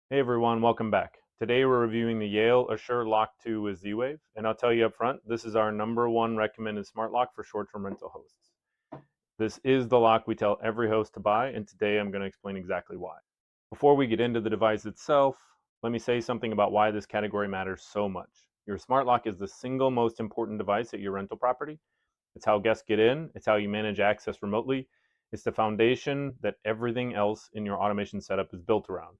Hey everyone, welcome back. Today we're reviewing the Yale Assure Lock 2 with zwave, and I'll tell you up front, this is our #1 recommended smart lock for short-term rental hosts. This is the lock we tell every host to buy, and today I'm going to explain exactly why. Before we get into the device itself, let me say something about why this category matters so much. Your smart lock is the single most important device at your rental property. It's how guests get in, it's how you manage access remotely, it's the foundation that everything else in your automation setup is built around.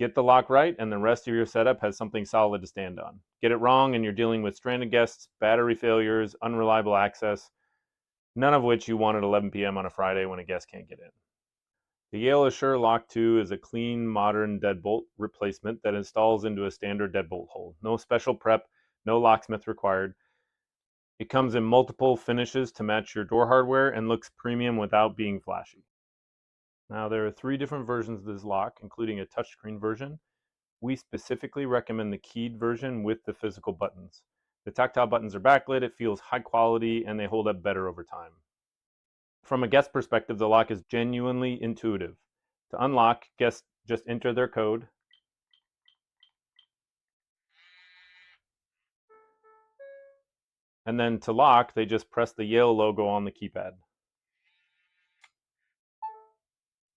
Get the lock right, and the rest of your setup has something solid to stand on. Get it wrong, and you're dealing with stranded guests, battery failures, unreliable access, none of which you want at 11 p.m. on a Friday when a guest can't get in. The Yale Assure Lock 2 is a clean, modern deadbolt replacement that installs into a standard deadbolt hole. No special prep, no locksmith required. It comes in multiple finishes to match your door hardware and looks premium without being flashy. Now, there are 3 different versions of this lock, including a touchscreen version. We specifically recommend the keyed version with the physical buttons. The tactile buttons are backlit, it feels high quality, and they hold up better over time. From a guest perspective, the lock is genuinely intuitive. To unlock, guests just enter their code, and then to lock, they just press the Yale logo on the keypad.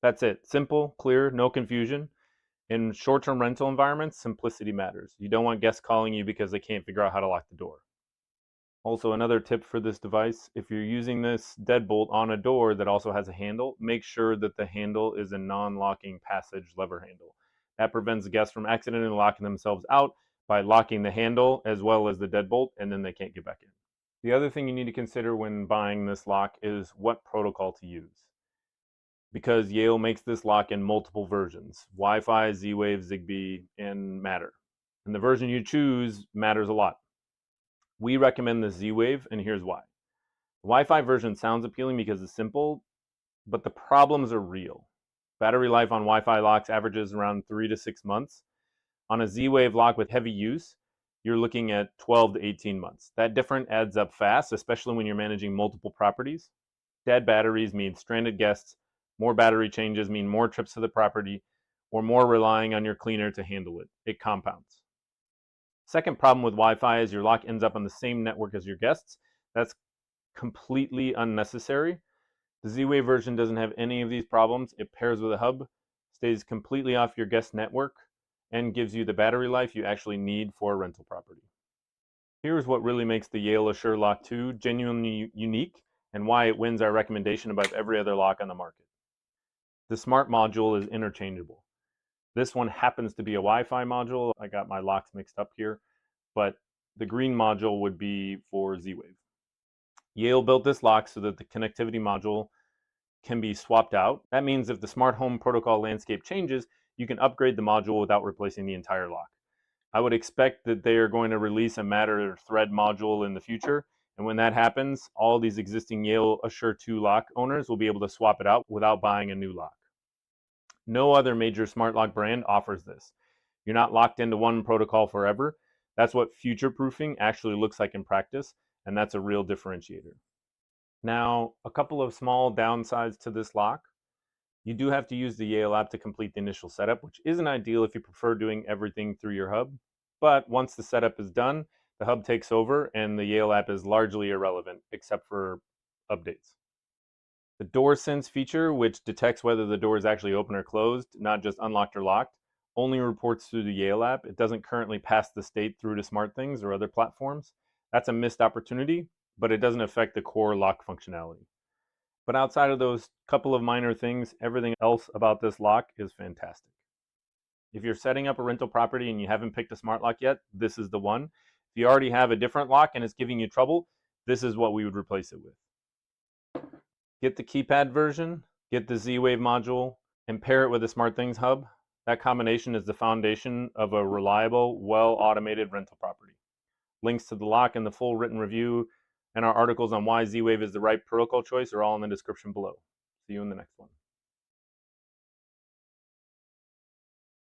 That's it. Simple, clear, no confusion. In short-term rental environments, simplicity matters. You don't want guests calling you because they can't figure out how to lock the door. Also, another tip for this device, if you're using this deadbolt on a door that also has a handle, make sure that the handle is a non-locking passage lever handle. That prevents guests from accidentally locking themselves out by locking the handle as well as the deadbolt, and then they can't get back in. The other thing you need to consider when buying this lock is what protocol to use. Because Yale makes this lock in multiple versions, Wi-Fi, Z-Wave, Zigbee, and Matter. And the version you choose matters a lot. We recommend the Z-Wave, and here's why. The Wi-Fi version sounds appealing because it's simple, but the problems are real. Battery life on Wi-Fi locks averages around 3 to 6 months. On a Z-Wave lock with heavy use, you're looking at 12 to 18 months. That difference adds up fast, especially when you're managing multiple properties. Dead batteries mean stranded guests. More battery changes mean more trips to the property, or more relying on your cleaner to handle it. It compounds. Second problem with Wi-Fi is your lock ends up on the same network as your guests. That's completely unnecessary. The Z-Wave version doesn't have any of these problems. It pairs with a hub, stays completely off your guest network, and gives you the battery life you actually need for a rental property. Here's what really makes the Yale Assure Lock 2 genuinely unique and why it wins our recommendation above every other lock on the market. The smart module is interchangeable. This one happens to be a Wi-Fi module. I got my locks mixed up here, but the green module would be for Z-Wave. Yale built this lock so that the connectivity module can be swapped out. That means if the smart home protocol landscape changes, you can upgrade the module without replacing the entire lock. I would expect that they are going to release a Matter thread module in the future, and when that happens, all these existing Yale Assure 2 lock owners will be able to swap it out without buying a new lock. No other major smart lock brand offers this. You're not locked into one protocol forever. That's what future-proofing actually looks like in practice, and that's a real differentiator. Now, a couple of small downsides to this lock. You do have to use the Yale app to complete the initial setup, which isn't ideal if you prefer doing everything through your hub. But once the setup is done, the hub takes over and the Yale app is largely irrelevant, except for updates. The door sense feature, which detects whether the door is actually open or closed, not just unlocked or locked, only reports through the Yale app. It doesn't currently pass the state through to SmartThings or other platforms. That's a missed opportunity, but it doesn't affect the core lock functionality. But outside of those couple of minor things, everything else about this lock is fantastic. If you're setting up a rental property and you haven't picked a smart lock yet, this is the one. If you already have a different lock and it's giving you trouble, this is what we would replace it with. Get the keypad version, get the Z-Wave module, and pair it with a SmartThings hub. That combination is the foundation of a reliable, well-automated rental property. Links to the lock and the full written review and our articles on why Z-Wave is the right protocol choice are all in the description below. See you in the next one.